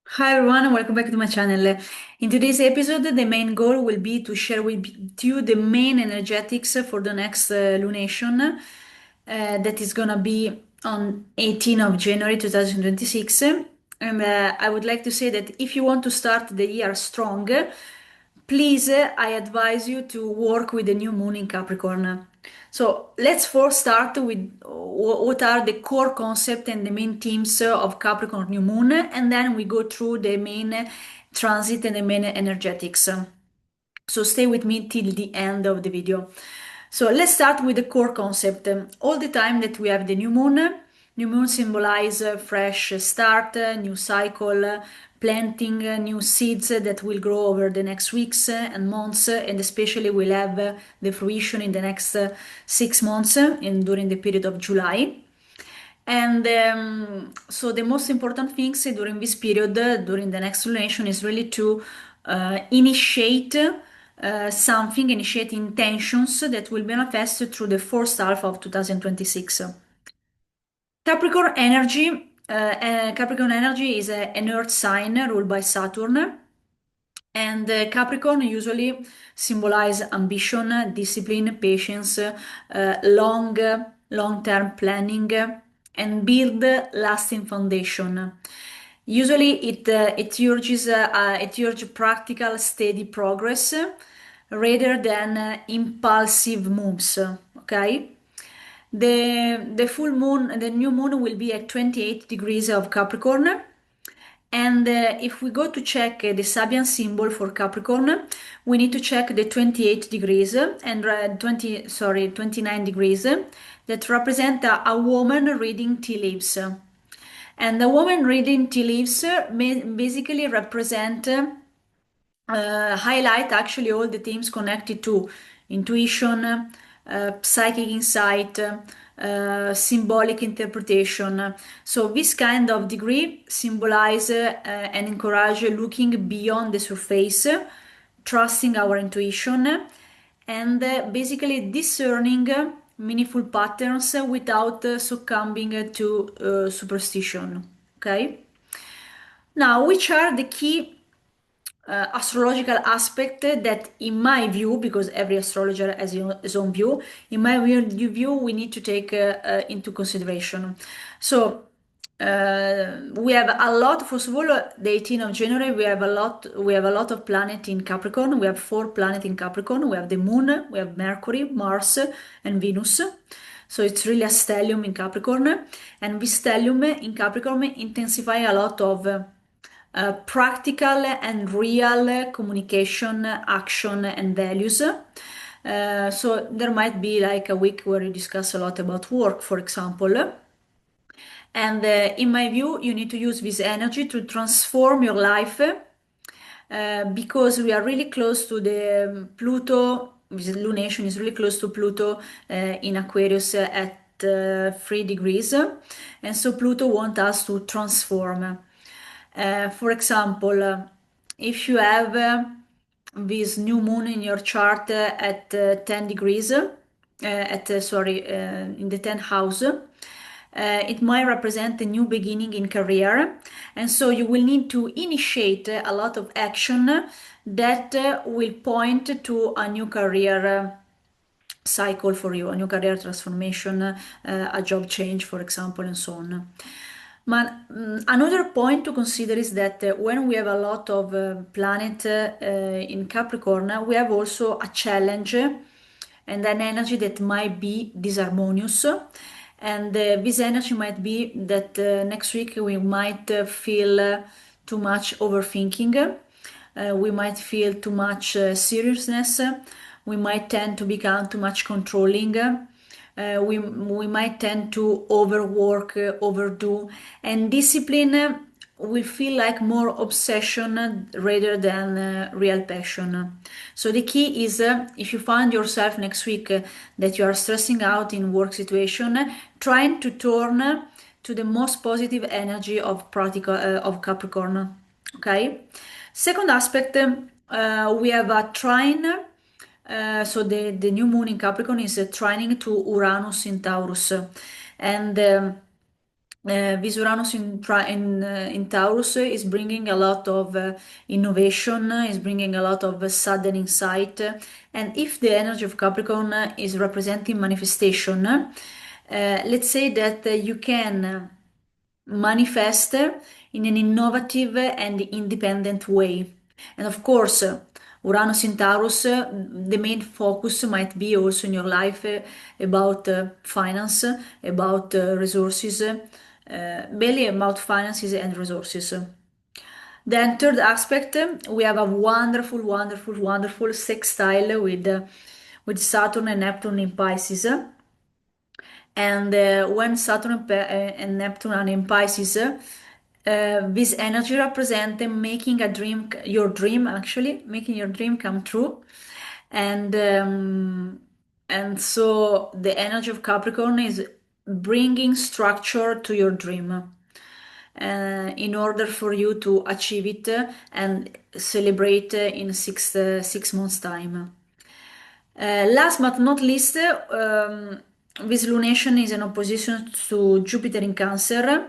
Hi everyone, and welcome back to my channel. In today's episode, the main goal will be to share with you the main energetics for the next lunation that is gonna be on 18th of January 2026. And I would like to say that if you want to start the year strong, please, I advise you to work with the new moon in Capricorn. So let's first start with what are the core concept and the main themes of Capricorn new moon, and then we go through the main transit and the main energetics. So stay with me till the end of the video. So let's start with the core concept. All the time that we have the new moon symbolize fresh start, new cycle, planting new seeds that will grow over the next weeks and months, and especially will have the fruition in the next 6 months during the period of July. And so the most important things during this period, during the next lunation, is really to initiate something, initiate intentions that will manifest through the first half of 2026. Capricorn energy is an earth sign ruled by Saturn, and Capricorn usually symbolize ambition, discipline, patience, long-term planning, and build lasting foundation. Usually, it urges practical, steady progress rather than impulsive moves. Okay. The new moon will be at 28 degrees of Capricorn. And if we go to check the Sabian symbol for Capricorn, we need to check the 28 degrees and 29 degrees that represent a woman reading tea leaves. And the woman reading tea leaves basically represent highlight actually all the themes connected to intuition, psychic insight, symbolic interpretation. So this kind of degree symbolize and encourage looking beyond the surface, trusting our intuition, and basically discerning meaningful patterns without succumbing to superstition. Okay. Now, which are the key astrological aspect that, in my view, because every astrologer has his own view, in my view, we need to take into consideration. So we have a lot. First of all, the 18th of January, we have a lot. We have a lot of planet in Capricorn. We have 4 planets in Capricorn. We have the Moon, we have Mercury, Mars, and Venus. So it's really a stellium in Capricorn, and this stellium in Capricorn intensify a lot of practical and real communication, action, and values. So there might be like a week where you discuss a lot about work, for example. And in my view, you need to use this energy to transform your life because we are really close to the Pluto. This lunation is really close to Pluto in Aquarius at 3 degrees. And so Pluto wants us to transform. For example, if you have this new moon in your chart at 10 degrees, in the 10th house, it might represent a new beginning in career. And so you will need to initiate a lot of action that will point to a new career cycle for you, a new career transformation, a job change, for example, and so on. But another point to consider is that when we have a lot of planet in Capricorn, we have also a challenge and an energy that might be disharmonious. And this energy might be that next week we might feel too much overthinking. We might feel too much seriousness. We might tend to become too much controlling. We might tend to overwork, overdo, and discipline will feel like more obsession rather than real passion. So the key is if you find yourself next week that you are stressing out in work situation, trying to turn to the most positive energy of practical of Capricorn. Okay. Second aspect, we have a trine. So the new moon in Capricorn is trining to Uranus in Taurus, and This Uranus in Taurus is bringing a lot of innovation, is bringing a lot of sudden insight. And if the energy of Capricorn is representing manifestation, let's say that you can manifest in an innovative and independent way. And of course, Uranus in Taurus, the main focus might be also in your life about finance, about resources, mainly about finances and resources. Then third aspect, we have a wonderful, wonderful, wonderful sextile with Saturn and Neptune in Pisces. And when Saturn and Neptune are in Pisces, this energy represent making a dream, your dream actually, making your dream come true. And so the energy of Capricorn is bringing structure to your dream in order for you to achieve it and celebrate in 6 months time. Last but not least, this lunation is in opposition to Jupiter in Cancer.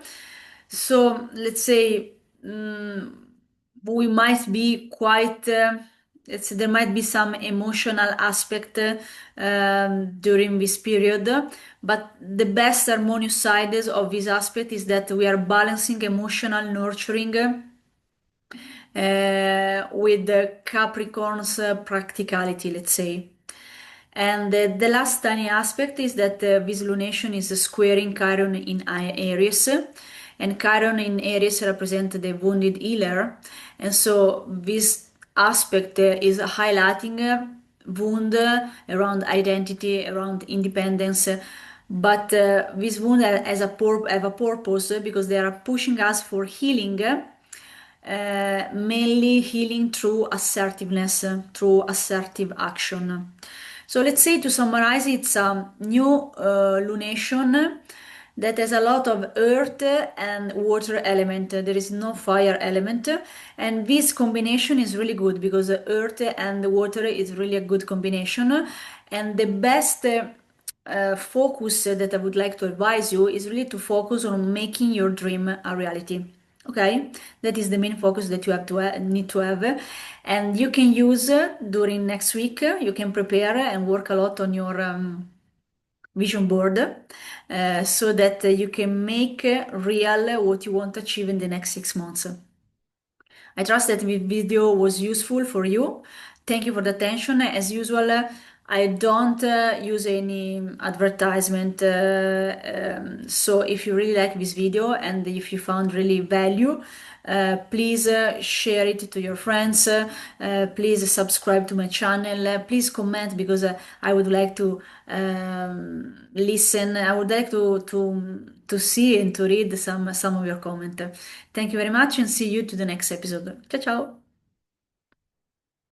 So let's say we might be quite, there might be some emotional aspect during this period, but the best harmonious sides of this aspect is that we are balancing emotional nurturing with the Capricorn's practicality, let's say. And the last tiny aspect is that this lunation is squaring Chiron in Aries, and Chiron in Aries represents the wounded healer, and so this aspect is highlighting wound around identity, around independence. But this wound has have a purpose because they are pushing us for healing, mainly healing through assertiveness, through assertive action. So let's say to summarize, it's a new lunation that has a lot of earth and water element. There is no fire element, and this combination is really good because earth and water is really a good combination. And the best focus that I would like to advise you is really to focus on making your dream a reality. Okay, that is the main focus that you have to need to have, and you can use during next week. You can prepare and work a lot on your vision board so that you can make real what you want to achieve in the next 6 months. I trust that this video was useful for you. Thank you for the attention. As usual, I don't use any advertisement. So if you really like this video and if you found really value, please share it to your friends. Please subscribe to my channel. Please comment because I would like to listen. I would like to see and to read some of your comment. Thank you very much and see you to the next episode. Ciao ciao.